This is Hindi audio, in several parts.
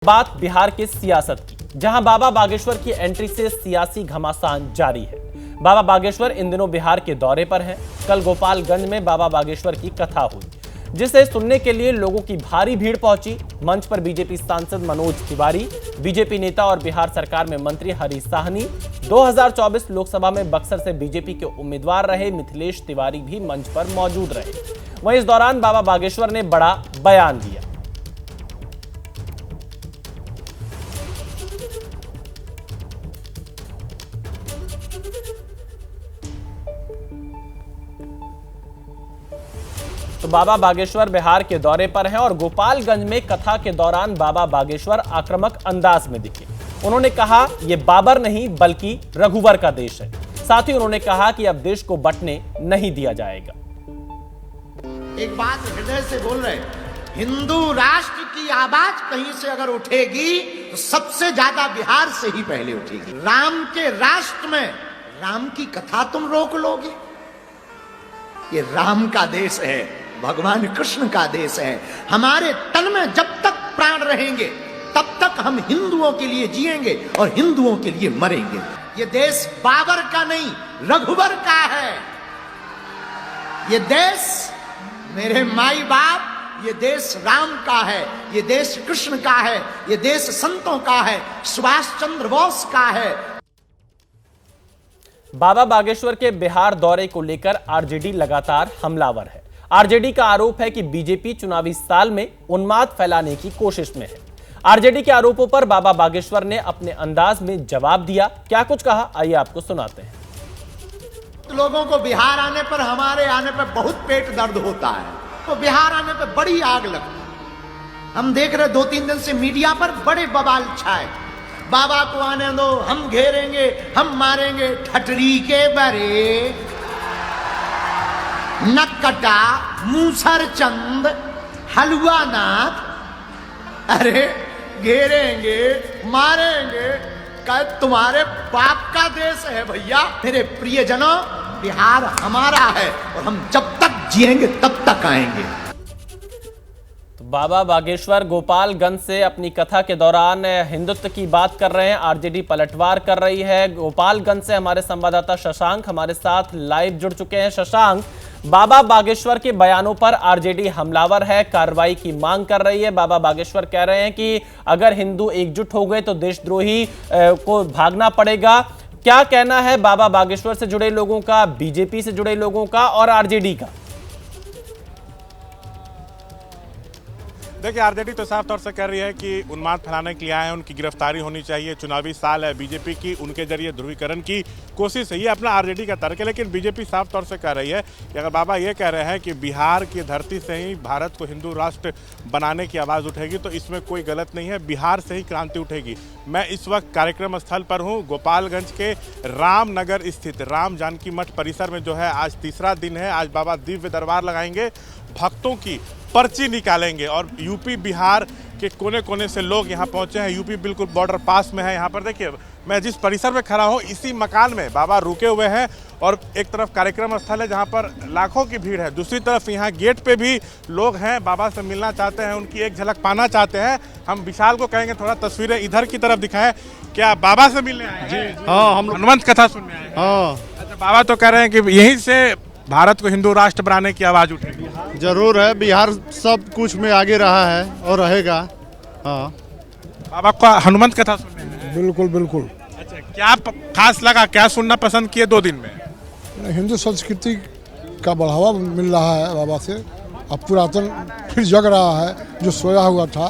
बात बिहार के सियासत की, जहां बाबा बागेश्वर की एंट्री से सियासी घमासान जारी है। बाबा बागेश्वर इन दिनों बिहार के दौरे पर हैं। कल गोपालगंज में बाबा बागेश्वर की कथा हुई, जिसे सुनने के लिए लोगों की भारी भीड़ पहुंची। मंच पर बीजेपी सांसद मनोज तिवारी, बीजेपी नेता और बिहार सरकार में मंत्री हरीश साहनी, 2024 लोकसभा में बक्सर से बीजेपी के उम्मीदवार रहे मिथिलेश तिवारी भी मंच पर मौजूद रहे। वहीं इस दौरान बाबा बागेश्वर ने बड़ा बयान दिया। तो बाबा बागेश्वर बिहार के दौरे पर हैं और गोपालगंज में कथा के दौरान बाबा बागेश्वर आक्रामक अंदाज में दिखे। उन्होंने कहा, यह बाबर नहीं बल्कि रघुवर का देश है। साथ ही उन्होंने कहा कि अब देश को बंटने नहीं दिया जाएगा। एक बात हृदय से बोल रहे, हिंदू राष्ट्र की आवाज कहीं से अगर उठेगी तो सबसे ज्यादा बिहार से ही पहले उठेगी। राम के राष्ट्र में राम की कथा तुम रोक लोगे? ये राम का देश है, भगवान कृष्ण का देश है। हमारे तन में जब तक प्राण रहेंगे तब तक हम हिंदुओं के लिए जिएंगे और हिंदुओं के लिए मरेंगे। ये देश बाबर का नहीं, रघुवर का है। ये देश मेरे माई बाप, ये देश राम का है, ये देश कृष्ण का है, ये देश संतों का है, सुभाष चंद्र बोस का है। बाबा बागेश्वर के बिहार दौरे को लेकर आरजेडी लगातार हमलावर है। आरजेडी का आरोप है कि बीजेपी चुनावी साल में उन्माद फैलाने की कोशिश में है। आरजेडी के आरोपों पर बाबा बागेश्वर ने अपने अंदाज में जवाब दिया। क्या कुछ कहा, आइए आपको सुनाते हैं। लोगों को बिहार आने पर, हमारे आने पर बहुत पेट दर्द होता है, तो बिहार आने पर बड़ी आग लगती है। हम देख रहे 2-3 दिन से मीडिया पर बड़े बवाल छाए, बाबा को आने दो, हम घेरेंगे, हम मारेंगे। ठटरी के बरे, नक्कटा, मूसर चंद, हलवा नाथ, अरे घेरेंगे, मारेंगे। क्या तुम्हारे बाप का देश है भैया? मेरे प्रियजनों, बिहार हमारा है और हम जब तक जिएंगे तब तक आएंगे। बाबा बागेश्वर गोपालगंज से अपनी कथा के दौरान हिंदुत्व की बात कर रहे हैं। आरजेडी पलटवार कर रही है। गोपालगंज से हमारे संवाददाता शशांक हमारे साथ लाइव जुड़ चुके हैं। शशांक, बाबा बागेश्वर के बयानों पर आरजेडी हमलावर है, कार्रवाई की मांग कर रही है। बाबा बागेश्वर कह रहे हैं कि अगर हिंदू एकजुट हो गए तो देशद्रोही को भागना पड़ेगा। क्या कहना है बाबा बागेश्वर से जुड़े लोगों का, बीजेपी से जुड़े लोगों का और आरजेडी का? देखिए, आरजेडी तो साफ तौर से कह रही है कि उन्माद फैलाने के लिए आए हैं, उनकी गिरफ्तारी होनी चाहिए। चुनावी साल है बीजेपी की, उनके जरिए ध्रुवीकरण की कोशिश है, ये अपना आरजेडी का तर्क है। लेकिन बीजेपी साफ तौर से कह रही है कि अगर बाबा ये कह रहे हैं कि बिहार की धरती से ही भारत को हिंदू राष्ट्र बनाने की आवाज़ उठेगी तो इसमें कोई गलत नहीं है, बिहार से ही क्रांति उठेगी। मैं इस वक्त कार्यक्रम स्थल पर हूँ, गोपालगंज के रामनगर स्थित राम जानकी मठ परिसर में जो है आज तीसरा दिन है। आज बाबा दिव्य दरबार लगाएंगे, भक्तों की पर्ची निकालेंगे और यूपी बिहार के कोने कोने से लोग यहाँ पहुँचे हैं। यूपी बिल्कुल बॉर्डर पास में है। यहाँ पर देखिए, मैं जिस परिसर में खड़ा हूँ इसी मकान में बाबा रुके हुए हैं और एक तरफ कार्यक्रम स्थल है जहाँ पर लाखों की भीड़ है, दूसरी तरफ यहाँ गेट पे भी लोग हैं, बाबा से मिलना चाहते हैं, उनकी एक झलक पाना चाहते हैं। हम विशाल को कहेंगे थोड़ा तस्वीरें इधर की तरफ दिखाएं। क्या बाबा से मिलने आए हैं? हाँ, हम हनुमंत कथा सुनने आए हैं। हाँ, अच्छा, बाबा तो कह रहे हैं कि यहीं से भारत को हिंदू राष्ट्र बनाने की आवाज़ उठेगी। जरूर है, बिहार सब कुछ में आगे रहा है और रहेगा। हाँ, बाबा को हनुमंत कथा सुनने हैं? बिल्कुल बिल्कुल। अच्छा, क्या खास लगा, क्या सुनना पसंद किए 2 दिन में? हिंदू संस्कृति का बढ़ावा मिल रहा है बाबा से। अब पुरातन फिर जग रहा है जो सोया हुआ था,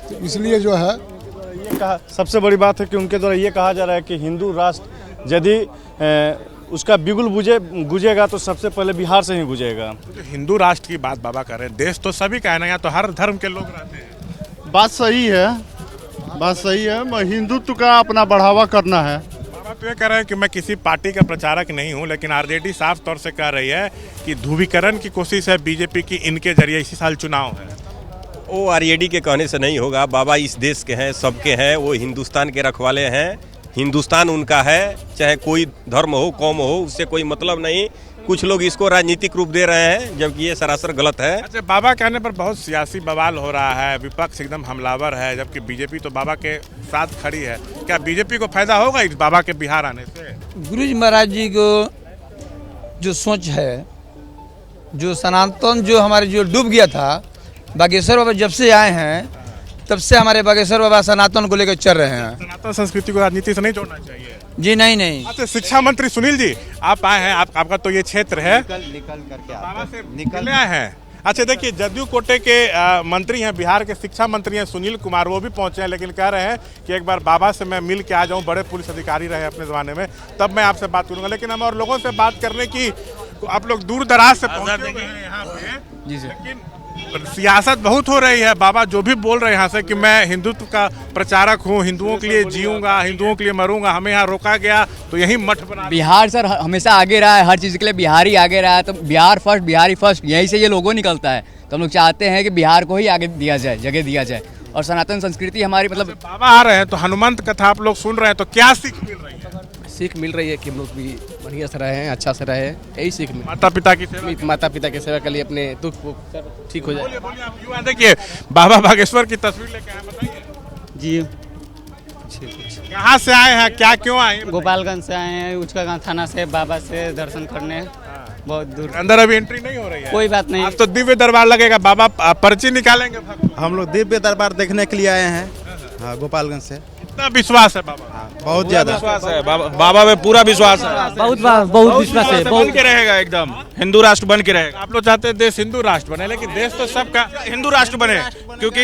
तो इसलिए जो है ये कहा, सबसे बड़ी बात है कि उनके द्वारा ये कहा जा रहा है कि हिंदू राष्ट्र यदि उसका बिगुल गुजेगा तो सबसे पहले बिहार से ही गुजेगा। तो हिंदू राष्ट्र की बात बाबा कर रहे हैं, देश तो सभी का है ना, यहाँ तो हर धर्म के लोग रहते हैं। बात सही है, बात सही है। हिंदुत्व का अपना बढ़ावा करना है। बाबा तो ये कह रहे हैं कि मैं किसी पार्टी का प्रचारक नहीं हूँ, लेकिन आरजेडी साफ तौर से कह रही है कि ध्रुवीकरण की कोशिश है बीजेपी की, इनके जरिए इसी साल चुनाव है। वो आरजेडी के कहने से नहीं होगा। बाबा इस देश के हैं, सबके हैं, वो हिंदुस्तान के रखवाले हैं। हिंदुस्तान उनका है, चाहे कोई धर्म हो, कौम हो, उससे कोई मतलब नहीं। कुछ लोग इसको राजनीतिक रूप दे रहे हैं, जबकि ये सरासर गलत है। अच्छा, बाबा कहने पर बहुत सियासी बवाल हो रहा है, विपक्ष एकदम हमलावर है, जबकि बीजेपी तो बाबा के साथ खड़ी है। क्या बीजेपी को फायदा होगा इस बाबा के बिहार आने से? गुरु जी महाराज जी को जो सोच है, जो सनातन जो हमारे जो डूब गया था, बागेश्वर बाबा जब से आए हैं तब से हमारे बागेश्वर बाबा सनातन को लेकर चल रहे हैं। सनातन संस्कृति को राजनीति से नहीं जोड़ना चाहिए। जी नहीं। अच्छा, शिक्षा मंत्री सुनील जी आप आए हैं, आपका तो ये क्षेत्र है, निकल करके बाबा से निकल आए हैं। अच्छा, देखिए जदयू कोटे के मंत्री हैं, बिहार के शिक्षा मंत्री हैं सुनील कुमार, वो भी पहुंचे हैं, लेकिन कह रहे हैं कि एक बार बाबा से मैं मिल के आ जाऊं, बड़े पुलिस अधिकारी रहे अपने ज़माने में, तब मैं आपसे बात करूंगा। लेकिन हम और लोगों से बात करने की, आप लोग दूर दराज से पहुंचे हुए हैं यहाँ पे, जी सर। लेकिन सियासत बहुत हो रही है। बाबा जो भी बोल रहे हैं यहाँ से कि मैं हिंदुत्व का प्रचारक हूँ, हिंदुओं के लिए जीऊंगा, हिंदुओं के लिए मरूंगा, हमें यहाँ रोका गया तो यही मठ बना। बिहार सर हमेशा आगे रहा है, हर चीज़ के लिए बिहार ही आगे रहा है, तो बिहार फर्स्ट, बिहारी फर्स्ट, यहीं से ये लोगो निकलता है। तो हम लोग चाहते हैं कि बिहार को ही आगे दिया जाए, जगह दिया जाए, और सनातन संस्कृति हमारी मतलब। बाबा आ रहे हैं तो हनुमंत कथा आप लोग सुन रहे हैं, तो क्या सीख मिल रही है? सीख मिल रही है कि हम लोग भी बढ़िया से रहे, अच्छा से रहे, यही सीख मिल। माता पिता की सेवा, माता पिता की सेवा के लिए अपने दुख को ठीक हो जाए। बोलिए आप युवा, देखिए बाबा बागेश्वर की तस्वीर लेके आए, बताइए जी। कहाँ से आए हैं, क्या क्यों आए हैं? गोपालगंज से आए हैं, उचका थाना से बाबा से दर्शन करने, बहुत दूर। अंदर अभी एंट्री नहीं हो रही है? कोई बात नहीं। आज तो दिव्य दरबार लगेगा, बाबा पर्ची निकालेंगे। हम लोग दिव्य दरबार देखने के लिए आए हैं, हाँ, गोपालगंज से। कितना विश्वास है बाबा? बहुत ज्यादा विश्वास है, बाबा में पूरा विश्वास है, बहुत विश्वास है, बन के रहेगा, एकदम हिंदू राष्ट्र बन के रहेगा। आप लोग चाहते हैं देश हिंदू राष्ट्र बने, लेकिन देश तो सबका हिंदू राष्ट्र बने, क्योंकि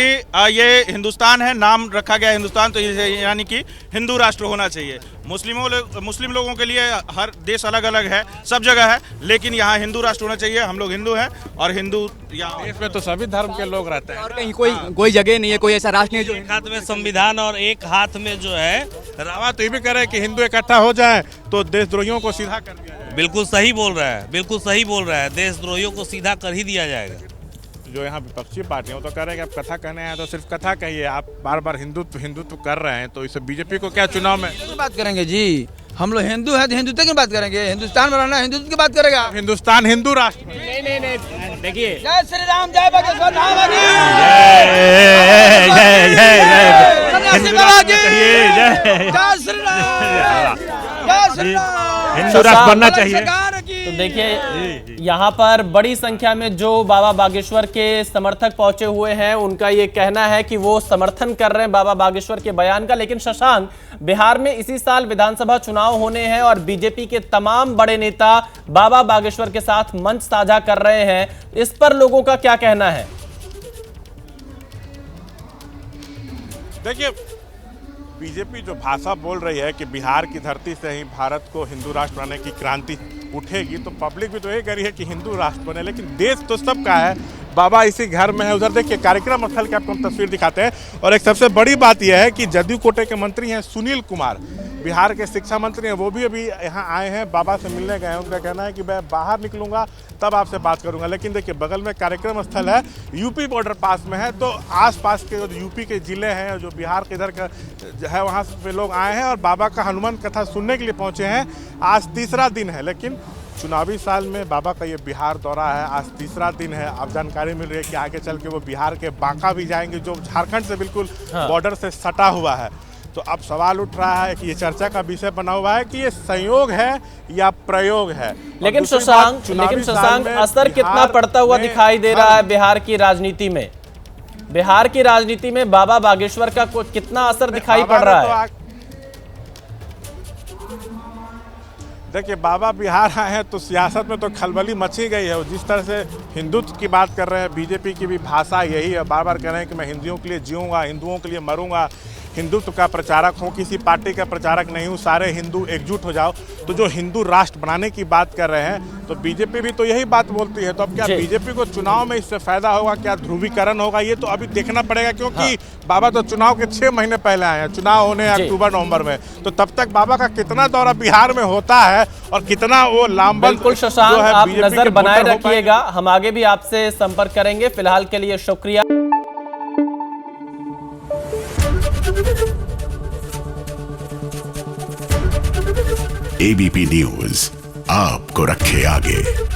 ये हिंदुस्तान है, नाम रखा गया हिंदुस्तान, तो यानी कि हिंदू राष्ट्र होना चाहिए। मुस्लिम लोगों के लिए हर देश अलग अलग है, सब जगह है, लेकिन यहाँ हिंदू राष्ट्र होना चाहिए। हम लोग हिंदू हैं और हिंदू यहाँ देश में तो सभी धर्म के लोग रहते हैं, और कहीं कोई जगह नहीं है, कोई ऐसा राष्ट्र नहीं है जो एक हाथ में संविधान और एक हाथ में जो है रावा तो ये भी कह रहे हैं कि हिंदू इकट्ठा हो जाए तो देशद्रोहियों को सीधा कर दिया जाए। बिल्कुल सही बोल रहा है, बिल्कुल सही बोल रहा है, देशद्रोहियों को सीधा कर ही दिया जाएगा। जो यहाँ विपक्षी पार्टियां तो कह रहे हैं कि आप कथा कहने हैं तो सिर्फ कथा कहिए, आप बार बार हिंदुत्व कर रहे हैं, तो इससे बीजेपी को क्या चुनाव में बात करेंगे जी? हम लोग हिंदू हैं तो हिंदुत्व की बात करेंगे, हिंदुस्तान में रहना हिंदुत्व की बात करेगा। हिंदुस्तान हिंदू राष्ट्र नहीं, देखिए, जय श्री राम, जय बागेश्वर धाम की, जय श्री राम, जय श्री राम, हिंदू राष्ट्र बनना चाहिए। तो देखिए यहाँ पर बड़ी संख्या में जो बाबा बागेश्वर के समर्थक पहुंचे हुए हैं, उनका ये कहना है कि वो समर्थन कर रहे हैं बाबा बागेश्वर के बयान का। लेकिन शशांक, बिहार में इसी साल विधानसभा चुनाव होने हैं और बीजेपी के तमाम बड़े नेता बाबा बागेश्वर के साथ मंच साझा कर रहे हैं, इस पर लोगों का क्या कहना है? देखिए, बीजेपी जो भाषा बोल रही है कि बिहार की धरती से ही भारत को हिंदू राष्ट्र बनाने की क्रांति उठेगी, तो पब्लिक भी तो यही कह रही है कि हिंदू राष्ट्र बने, लेकिन देश तो सबका है। बाबा इसी घर में है। उधर देखिए कार्यक्रम स्थल की आपको हम तस्वीर दिखाते हैं। और एक सबसे बड़ी बात यह है कि जदयू कोटे के मंत्री हैं सुनील कुमार, बिहार के शिक्षा मंत्री हैं, वो भी अभी यहाँ आए हैं, बाबा से मिलने गए हैं। उनका कहना है कि मैं बाहर निकलूंगा तब आपसे बात करूंगा। लेकिन देखिए बगल में कार्यक्रम स्थल है, यूपी बॉर्डर पास में है, तो आसपास के जो यूपी के ज़िले हैं, जो बिहार के इधर का है, वहाँ पे लोग आए हैं और बाबा का हनुमान कथा सुनने के लिए पहुँचे हैं। आज तीसरा दिन है, लेकिन चुनावी साल में बाबा का ये बिहार दौरा है, आज तीसरा दिन है। अब जानकारी मिल रही है कि आगे चल के वो बिहार के बांका भी जाएंगे, जो झारखंड से बिल्कुल बॉर्डर से सटा हुआ है। तो अब सवाल उठ रहा है कि ये चर्चा का विषय बना हुआ है कि ये संयोग है या प्रयोग है। लेकिन शशांक, असर कितना पड़ता हुआ दिखाई दे रहा है बिहार की राजनीति में? बिहार की राजनीति में बाबा बागेश्वर का कितना असर दिखाई पड़ रहा है? देखिए, बाबा बिहार आए हैं तो सियासत में तो खलबली मची गई है। जिस तरह से हिंदुत्व की बात कर रहे हैं, बीजेपी की भी भाषा यही है, बार बार कह रहे हैं कि मैं हिंदुओं के लिए जीऊंगा, हिंदुओं के लिए मरूंगा, हिंदुत्व का प्रचारक हूँ, किसी पार्टी का प्रचारक नहीं हूँ, सारे हिंदू एकजुट हो जाओ। तो जो हिंदू राष्ट्र बनाने की बात कर रहे हैं, तो बीजेपी भी तो यही बात बोलती है। तो अब क्या बीजेपी को चुनाव में इससे फायदा होगा, क्या ध्रुवीकरण होगा, ये तो अभी देखना पड़ेगा। क्योंकि बाबा तो चुनाव के 6 महीने पहले आए हैं, चुनाव होने अक्टूबर नवंबर में, तो तब तक बाबा का कितना दौरा बिहार में होता है और कितना वो लामबंद। बिल्कुल शशांक, आप नजर बनाए रखिएगा, हम आगे भी आपसे संपर्क करेंगे। फिलहाल के लिए शुक्रिया। ABP न्यूज आपको रखे आगे।